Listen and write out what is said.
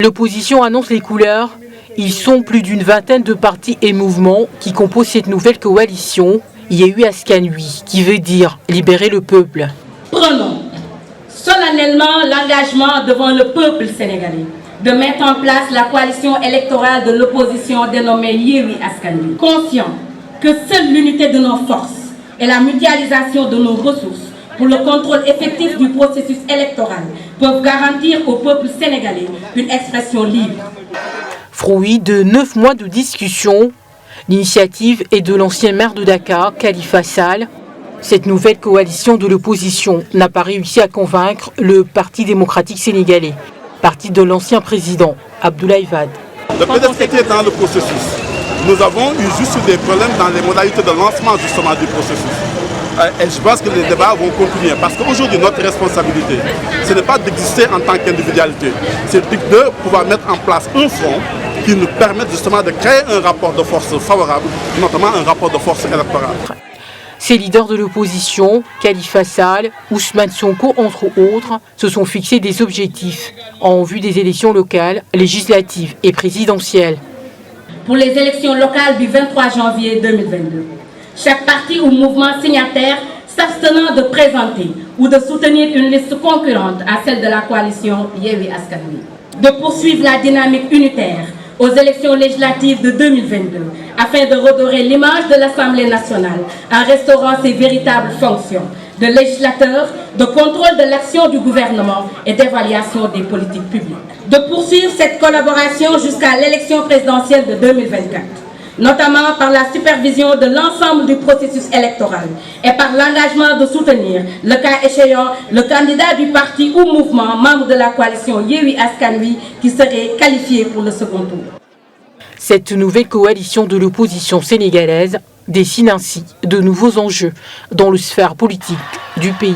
L'opposition annonce les couleurs. Ils sont plus d'une vingtaine de partis et mouvements qui composent cette nouvelle coalition. Yewwi Askan Wi, qui veut dire libérer le peuple. Prenons solennellement l'engagement devant le peuple sénégalais de mettre en place la coalition électorale de l'opposition dénommée Yewwi Askan Wi. Conscient que seule l'unité de nos forces et la mutualisation de nos ressources pour le contrôle effectif du processus électoral peuvent garantir au peuple sénégalais une expression libre. Fruit de 9 mois de discussion, l'initiative est de l'ancien maire de Dakar, Khalifa Sall. Cette nouvelle coalition de l'opposition n'a pas réussi à convaincre le Parti démocratique sénégalais, parti de l'ancien président Abdoulaye Wade. Le PDS était dans le processus. Nous avons eu juste des problèmes dans les modalités de lancement justement du processus. Et je pense que les débats vont continuer parce qu'aujourd'hui notre responsabilité, ce n'est pas d'exister en tant qu'individualité, c'est de pouvoir mettre en place un front qui nous permette justement de créer un rapport de force favorable, notamment un rapport de force électorale. Ces leaders de l'opposition, Khalifa Sall, Ousmane Sonko entre autres, se sont fixés des objectifs en vue des élections locales, législatives et présidentielles. Pour les élections locales du 23 janvier 2022, chaque parti ou mouvement signataire s'abstenant de présenter ou de soutenir une liste concurrente à celle de la coalition Yewwi Askan Wi, de poursuivre la dynamique unitaire aux élections législatives de 2022 afin de redorer l'image de l'Assemblée nationale en restaurant ses véritables fonctions de législateur, de contrôle de l'action du gouvernement et d'évaluation des politiques publiques. De poursuivre cette collaboration jusqu'à l'élection présidentielle de 2024. Notamment par la supervision de l'ensemble du processus électoral et par l'engagement de soutenir, le cas échéant, le candidat du parti ou mouvement membre de la coalition Yewwi Askan Wi qui serait qualifié pour le second tour. Cette nouvelle coalition de l'opposition sénégalaise dessine ainsi de nouveaux enjeux dans le sphère politique du pays.